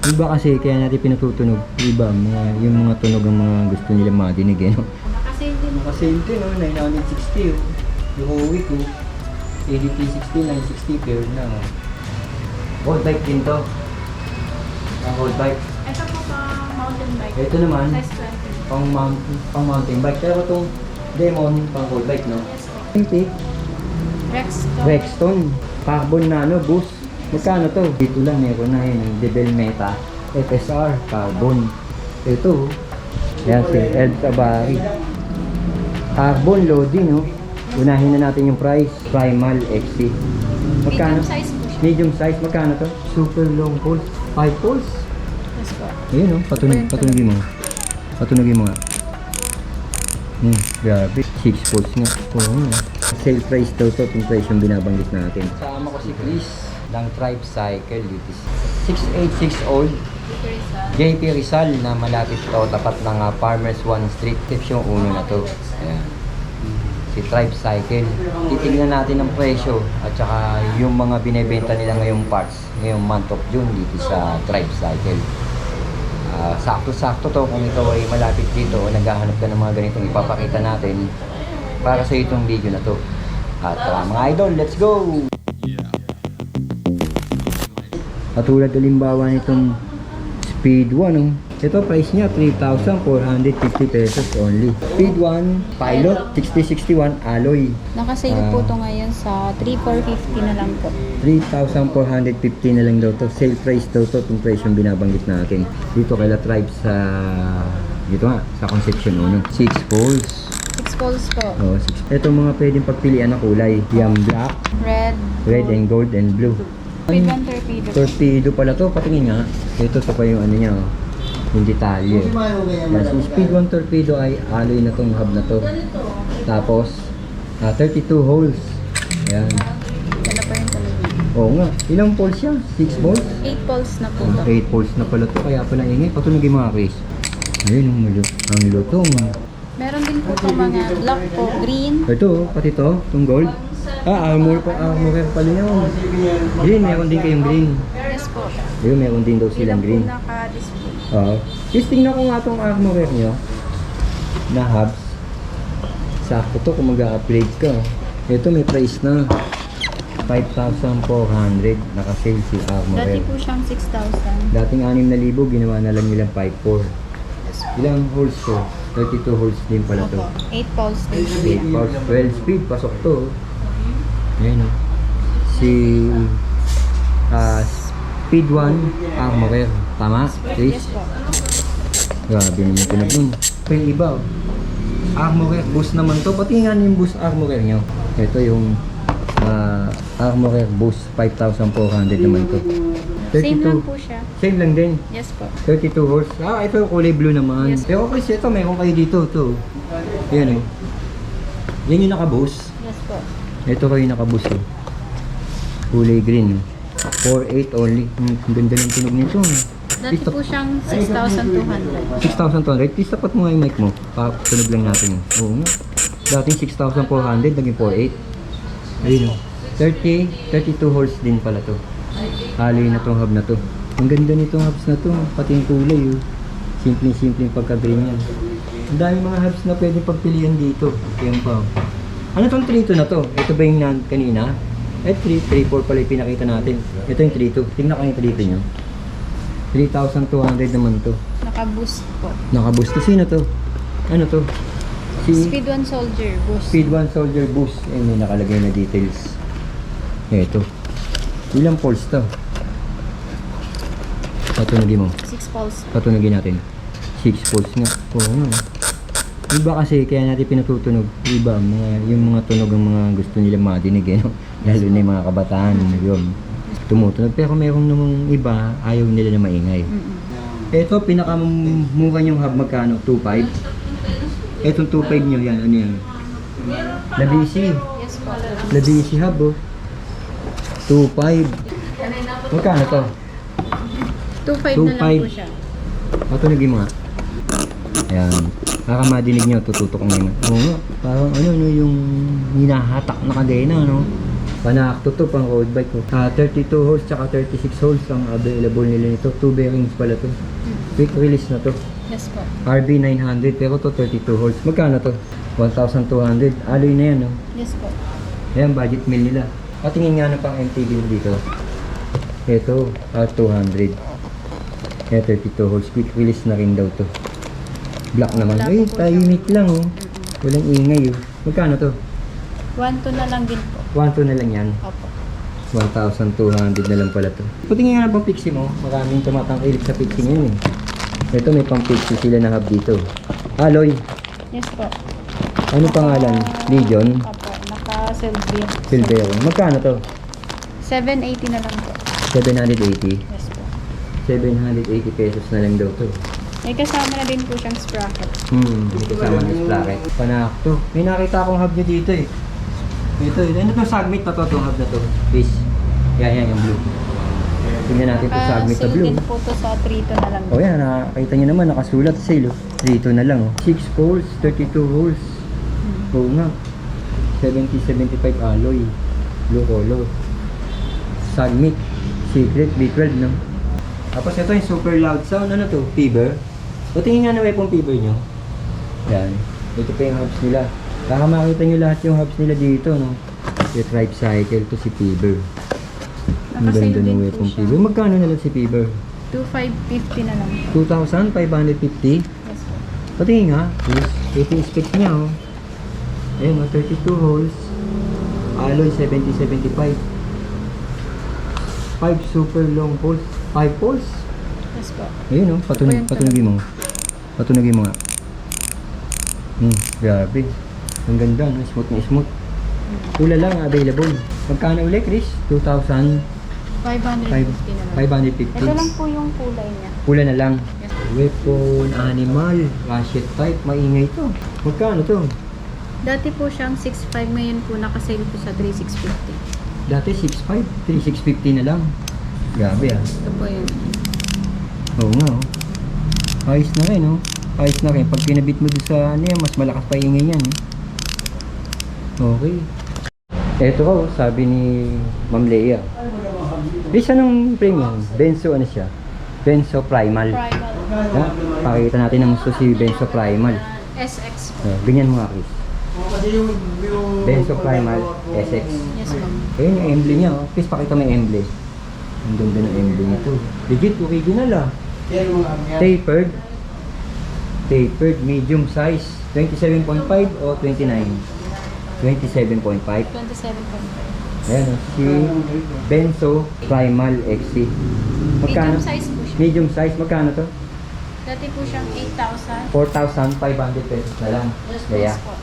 Iba kasi kaya natin pinatutunog. Iba, yung mga tunog ang mga gusto nila madinig eh, no? Nakasainte, no? 960, oh. Yung uwi ko, 8360, 960 pair na, oh. Road bike din to. Ang road bike. Ito po pa mountain bike. Ito naman, Size 20. pang mountain bike. Pero itong Demon, pang road bike, no? Yes po. Hindi. Rexton. Carbon Nano Boost. Magkano to? Dito lang meron na yun. Debel Meta. FSR. Carbon. Ito. Yan si Ed Sabari. Carbon loading, no? Unahin na natin yung price. Primal XC. Magkano? Medium size po siya. Medium size. Magkano to? Super long pulse. 5 pulse. Yes po. Ayun, no? Patunogin mo. Patunogin mo nga. Grabe. 6 pulse nga. Oo. Sale price daw to. Yung price yung binabanggit natin. Kasama ko si Chris ng Tribe Cycle. 686 old. JP Rizal na malapit to. Tapat ng Farmers 1 Street. Tips yung uno na to. Ayan. Si Tribe Cycle. Titignan natin ang presyo at saka yung mga binebenta nila ngayong parts ngayong month of June dito sa Tribe Cycle. Sakto-sakto to kung ikaw ay malapit dito o naghahanap ka ng mga ganitong ipapakita natin para sa itong video na to. At mga idol, let's go! Katulad halimbawa nitong Speed 1, oh. Ito price niya 3,450 pesos only. Speed 1 Pilot 6061 alloy. Nakasale po to ngayon sa 3,450 na lang po. 3,450 na lang daw to. Sale price daw to. Itong price yung binabanggit natin. Dito kay La Tribe sa dito nga sa Concepcion 1. 6 poles. 6 poles po. Oh, 6. Ito mga pwedeng pagpilian na kulay. Yung black, Red and gold and blue. Speed 1 torpedo. Torpedo pala to. Patingin nga. Ito pa yung ano niya, oh. Yung detalye. Yes, yung Speed 1 torpedo ay alloy na tong hub na to. Tapos 32 holes. Ayan. Wala pa rin talaga. Oo nga. Ilang poles siya? 6 poles? 8 poles na po to. 8 poles na pala to. Kaya pala ingay. Patunogin mga Chris. Ayun ang lutong. Meron din po itong mga black po, green. Ito, pati to. Itong gold. Armor pala yun. Green, meron din kayong green. Yes po. Ayun, meron din daw silang green. Ilan po naka-display. Oo. Just tingnan ko nga itong armor nyo na hubs. Sakto to kung mag-upgrade ka. Ito may price na 5,400 naka-sale si armor. Dati po siyang 6,000. Dating 6,000 ginawa na lang nilang 5,400. Ilang holes to? 32 holes din pala to. Opo. 8 poles din po 8 siya. holes, 12 speed, pasok to. Ayan o. Si Speed 1 armorer. Tama? Chris? Yes po. Grabe naman tunog nun. Pa yung iba, oh. Armorer boost naman to. Pati nga yung boost armorer nyo. Ito yung armorer boost 5,400 naman to. 32. Same lang po siya. Same lang din. Yes po. 32 horse. Ito yung kulay blue naman. Yes. Pero okay, ito meron kayo dito. Ito. Yan o. Yan yung naka-boost. Yes po. Ito kayo naka-boost o. Kulay green. 4,800 only. Ang ganda ng tunog nito. Dati po siyang 6,200. 6,200. Please tapat mo nga yung mic mo. Tunog lang natin. Oo nga. Dating 6,400, naging 4,800. Ayun o. 32 horse din pala to. Alloy na tong hub na to. Ang ganda nitong hubs na to. Pati yung kulay o. Simpleng pagka-green yan. Ang dami mga hubs na pwede pagpilian dito. Yan pa. Ano tong 3-2 na to? Ito ba yung kanina? 3-4 pala yung pinakita natin. Ito yung 3-2. Tingnan ko yung 3-2 nyo. 3,200 naman to. Naka-boost po. Naka-boost. Sino to? Ano to? Speed 1 Soldier boost. Speed 1 Soldier Boost. May nakalagay na details. Ito. Ilang poles to? Patunogin mo. 6 poles. Patunogin natin. 6 poles nga. Oo nga. Iba kasi kaya natin pinatutunog. Iba, yung mga tunog ang mga gusto nila madinig eh. No? Lalo na yung mga kabataan. Yun. Tumutunog. Pero merong namang iba, ayaw nila na maingay. Ito, pinakamura yung hub magkano? 2.5. Etong 2.5 nyo yan. Ano yan? Labisi. Yes po. Labisi hub oh. 2.5. Magkano to? 2.5 na lang po siya. Patunogin mo nga. Ayan. Para madinig nyo, tututok ngayon. Oo nga. Parang ano yung hinahatak na kadena, no? Panakto to, pang road bike ko. 32 holes tsaka 36 holes ang available nila nito. 2 bearings pala to. Quick release na to. Yes po. RB 900 pero to 32 holes. Magkano to? 1,200. Alloy na yan, no? Yes po. Ayan, budget meal nila. Patingin nga na pang MTB mo dito. Ito, 200. Kaya 32 holes. Quick release na rin daw to. Black naman. Wala Ay, po po tahimik lang, oh. Walang ingay, oh. Magkano to? 1-2 na lang din po. 1,2 na lang yan. Opo. 1,200 na lang pala to. Patingin nga na pang pixie mo. Maraming tumatangkilik sa pixie ngayon, eh. Ito, may pang pixie sila na hub dito. Alloy. Yes po. Ano pangalan? Legion? Opo. Naka-silver. Silvero. Magkano to? 780 na lang po. 780. Yes po. 780 pesos na lang daw to. May kasama na din po siyang sprocket. May kasama ng sprocket. Panakto. May nakita akong hub nyo dito, eh. Ito, ano itong sagmit na to, itong hub na to? Fish. Yan, yung blue. Tingnan natin itong sagmit na Naka-sale blue. din po to sa 3 na lang. O yan, nakakita nyo naman, nakasulat sale, oh. 3 na lang, oh. 6 holes, 32 holes. Oo nga. 70-75 alloy. Blue color. Sagmit. Secret, B12, no? Tapos ito yung super loud sound. Ano to? Fever. O tingin nga na may pong fever nyo. Yan. Ito pa yung hubs nila. Baka makita nyo lahat yung hubs nila dito, no? Yung Tribe Cycle to si Fever. Ang Naka-sale ganda din ng po weapon siya. Fever. Magkano na lang si Fever? 2,550 na lang. 2,550? Yes po. Patingin nga. Yes. Ito yung specs niya, oh. Ayun, 32 holes. Alloy 70-75. 5 super long poles. 5 poles? Yes po. Ayun, oh. Patunogin mo. Patunogin mo nga. Grabe. Ang ganda, no? Smooth na smooth. Pula lang available. Magkano ulit, Chris? 2,550. 550 na lang. Ito lang po yung kulay niya. Pula na lang. Yes. Weapon, animal, ratchet type, maingay to. Magkano to? Dati po siyang 6.5, ngayon po nakasale po sa 3,650. Dati 6.5, 3,650 na lang. Grabe, ah. Ito po yun. Oo nga, oh. Ayos na rin, oh. Ayos na rin. Pag kinabit mo doon sa ano yan, mas malakas pa ingay yan, eh. Okay. Eto ko, sabi ni Ma'am Leia. Bis, anong frame yan? Benzo, ano siya? Benzo Primal. Primal. Ha? Pakita natin ang gusto si Benzo Primal. SX. Ganyan mo nga, Chris. Benzo Primal SX. Yes, ma'am. Ayun yung emblem niya, oh. Please pakita mo yung emblem. Ang ganda ng emblem nito. Legit, original, ah. Tapered. Tapered, medium size. 27.5 o 29? 27.5. 27.5. Ayan, oh. Si Benzo Primal XC. Medium size po siya. Medium size. Magkano to? Dati po siyang 8,000. 4,500 pesos na lang. Kaya, Yes po.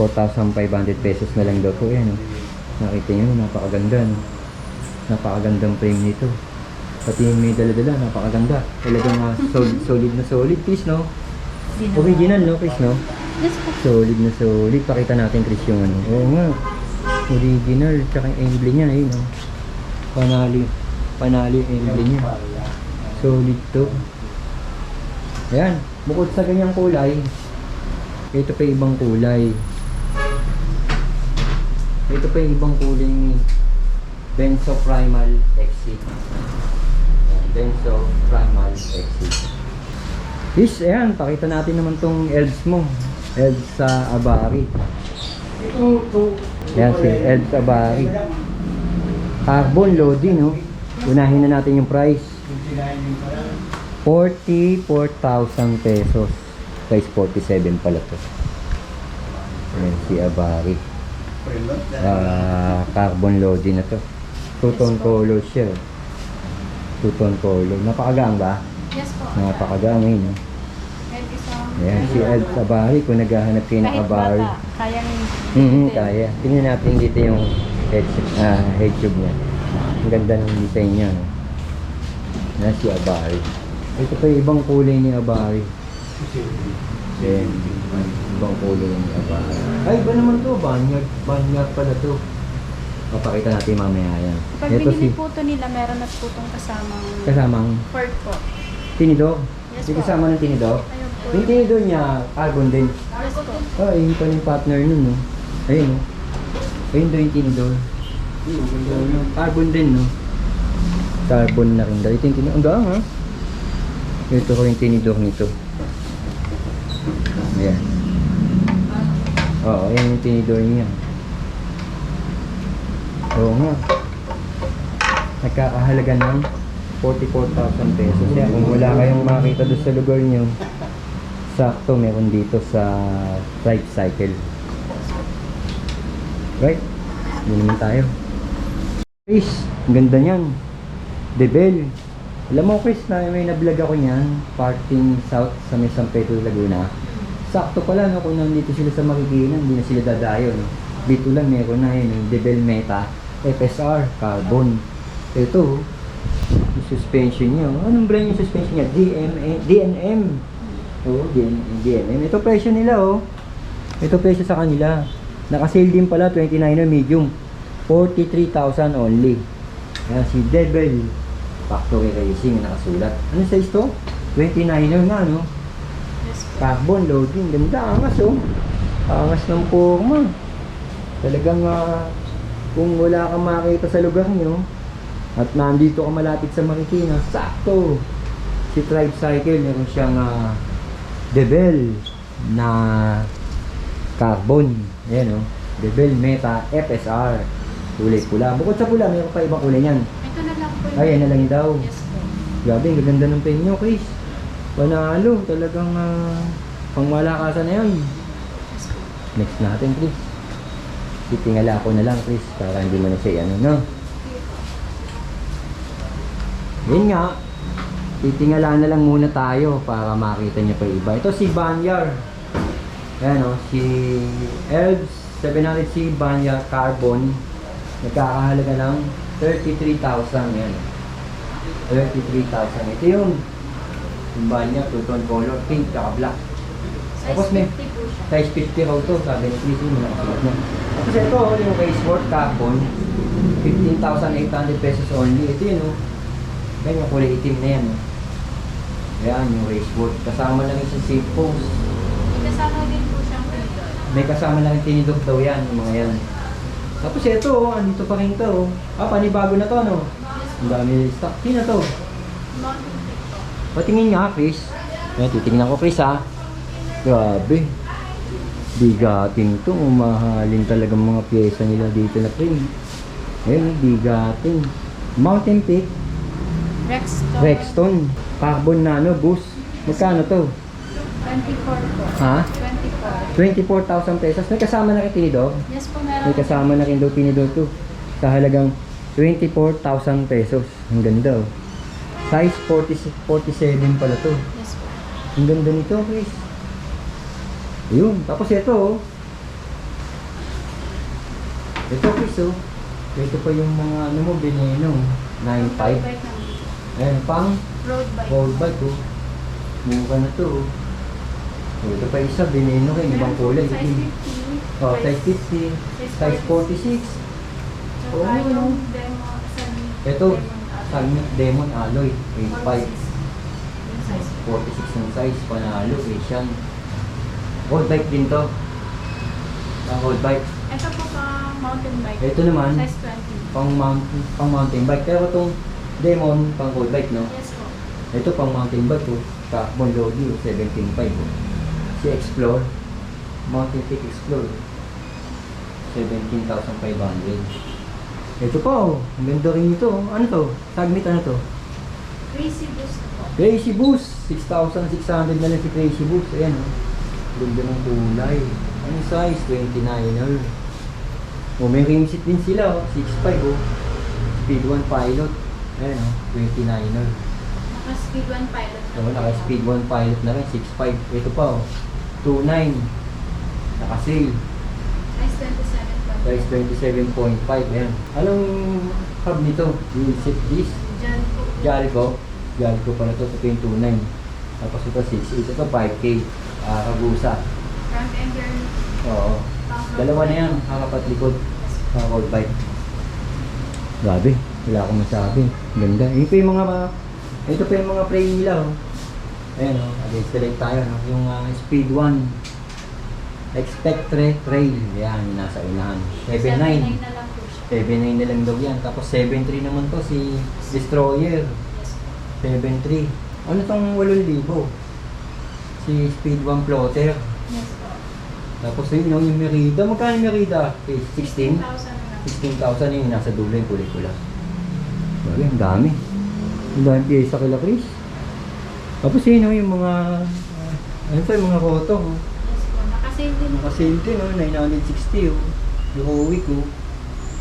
4,500 pesos na lang daw po. Ayan, oh. Nakita nyo, napakaganda, no? Napakagandang frame nito. Pati yung may dala-dala, napakaganda. Talagang solid na solid, Chris, no? Original, no, Chris, no? Yes po. Solid na solid. Pakita natin, Chris, yung ano. Oo nga. Original. Tsaka yung emblem niya, ayun, no? Panalo yung emblem niya. Solid to. Ayan. Bukod sa ganyang kulay, ito pa yung ibang kulay. Ito pa yung ibang kulay ni Benzo Primal XC. Benzo Primal XC. Fish, ayan, pakita natin naman tong elves mo. Elves sa Abari. Ayan si Elves Abari. Carbon loading, no? Unahin na natin yung price. 44,000 pesos. Price 47 pala to. Ayan si Abari. Carbon loading na to. Two-tone color siya. Two-tone color. Napakagaan ba? Yes po. Napakagaan ngayon. No? Kahit isang... Ayan, si Ed Abari, kung naghahanap kayo ng Kahit Abari. bata, kayang... Kaya. Tingnan natin dito yung head tube niya. Ang ganda ng design niya. No? Ayan si Abari. Ito pa yung ibang kulay ni Abari. Ayan, ibang kulay ni Abari. Ay, iba naman to. Banyag pala to. Mapakita natin mamaya yan. Pag Ito binili po ito nila, meron na po itong kasamang fork po. tinidor. Yes Hindi po. kasama ng tinidor. Ayun po. Yung tinidor niya, carbon din. Yes po. Oh, yun pa yung partner nun, no? Ayun, no? Ayun daw yung tinidor. Carbon din, no? Carbon na rin. Dahil ito yung tinidor. Ang gaang, ha? Ito ko yung tinidor nito. Ayan. Oo, ayan yung tinidor niya. Oo nga. Nagkakahalaga ng 44,000 pesos. Kaya kung wala kayong makita doon sa lugar nyo, sakto meron dito sa tricycle. Right? Hindi naman tayo. Chris, ang ganda niyan. Debel. Alam mo Chris, na may nablog ako niyan. Parting south sa may San Pedro, Laguna. Sakto pala, no? Kung nandito sila sa Marikina, hindi na sila dadayo, no? Dito lang meron na yun, yung Debel Meta FSR Carbon. Ito, yung suspension niya. Anong brand yung suspension niya? DNM. Oo, DNM. Ito presyo nila, oh. Ito presyo sa kanila. Naka-sale din pala, 29er medium. 43,000 only. Ayan, si Debel Factory Racing nakasulat. Ano size to? 29er nga, no? Carbon loading. Ganda, angas, oh. Angas ng forma. Talagang kung wala kang makita sa lugar nyo at nandito ka malapit sa Marikina, sakto. Si Tribe Cycle, meron siyang Debel na carbon. Ayan, oh. Debel Meta FSR. Kulay pula. Bukod sa pula, mayroon pa ibang kulay niyan. Ito na lang po. Ay, yan na lang daw. Yes po. Grabe, ang ganda ng penyo, Chris. Panalo. Talagang pangmalakasan na yun. Yes po. Next natin, Chris. Titingala ko na lang, Chris, para hindi mo na siya ano, no? Yun nga. Titingala na lang muna tayo para makita niyo pa iba. Ito si Banyar. Ayan, oh, si Elves 700C Banyar Carbon. Nagkakahalaga ng 33,000 yan. 33,000. Ito yung Banyar, two-tone color, pink, tsaka black. Tapos may Size 50 po siya. size 50 raw to, sabi ni Chris, yung nakasulat niya. Tapos ito, yung Raceword Carbon, 15,800 pesos only. Ito yun, oh. Yan yung kulay itim na yan, oh. Ayan, yung Raceword. Kasama na rin sa safe post. May kasama din po siyang tinidor. May kasama na rin tinidok daw yan, yung mga yan. Tapos ito, oh, andito pa rin to, oh. Panibago na to, no? Ang dami stock. Sino to? Mountain Peak po. Patingin nga, Chris. Ayan, titingnan ko, Chris, ha. Grabe. Bigatin to. Umahalin talagang mga pyesa nila dito na frame. Ayun, bigatin. Mountain Peak, Rexton, Carbon Nano Boost. Magkano to? 24 po. Ha? 24. 24,000 pesos. May kasama na rin tinidor? Yes po, May meron. kasama na rin daw tinidor to. Sa halagang 24,000 pesos. Ang ganda, oh. Size 47 pala to. Yes po. Ang ganda nito, Chris. Ayun. Tapos ito, oh. Ito, Chris, oh. Ito pa yung mga ano mo, Veneno. 9.5. Road bike naman. Ayan, pang Road bike. road bike, oh. Mukha na to, oh. Ito pa isa, Veneno rin. Ibang kulay. Size 50. Oh, size 50. Size 46. Tsaka Oh, yung demo, Ito, Demon Summit Demon Alloy. 85. 46. Yung size. 46 ng size. Panalo, Asian. Road bike din to. Ang road bike. Ito po pa mountain bike. Ito naman, Size 20. pang mountain bike. Pero itong Demon, pang road bike, no? Yes po. Ito pang mountain bike, oh. Carbon Lodi, 17.5, oh. Si Explore, Mountain Peak Explore, 17,500. Ito pa, oh. Ang ganda rin ito, oh. Ano to? Sagmit, ano to? Crazy Boost po. Crazy Boost, 6,600 na lang si Crazy Boost. Ayan, oh. Ganda ng kulay. Ano size? 29er. Oh, may rim seat din sila, oh. 6.5, oh. Speed 1 Pilot. Ayan, oh. 29er. Naka-speed 1 pilot. So, naka-speed 1 Pilot na rin, 6.5. Ito pa, oh. 2.9. Naka-sale. Size 27 po. Size 27.5. Ayan. Anong hub nito? Yung seat disc. Diyan po. Jalico. Jalico pala ito. Ito yung 2.9. Tapos ito 6.8. Ito 5K. Kagusa. Front ender. Oo. Dalawa na yan. Harapat likod. Road bike. Grabe. Wala akong masabi. Ganda. Ito pa yung mga ito pa yung mga frame nila. Oh. Ayan o. Select tayo. No? Yung Speed 1. Expectre Trail. Yan. Nasa unahan. 7.9. 79 na lang po siya. 7.9 na lang daw yan. Tapos 7.3 naman to si Destroyer. 7.3. Ano tong 8,000? Si Speed 1 Plotter. Yes po. Tapos yun, no, yung Merida. Magkano yung Merida? 16? 16,000 na. 16,000 yun. Nasa dulo yung pula-pula. Bagay, ang dami. Ang dami pyesa kila Chris. Tapos yun, no, yung mga... ano to, yung mga koto. Oh. Yes po. Nakasale din. Nakasale din, no? 960, oh. Yung Howick, oh.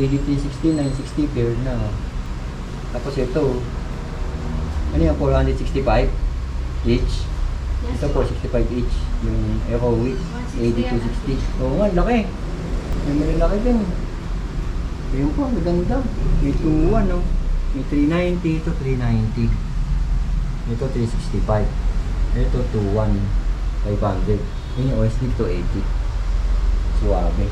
8360, 960 pair na. Oh. Tapos ito, oh. Ano yung 465 each? Yes Ito po. 465 each. Yung Eco Week, 8260. Oo nga, laki. May malalaki din. Ayun po, maganda. May 2-1, no? May 390, ito 390. Ito 365. Ito 2-1, 500. Yun yung OSD 280. Suwabe.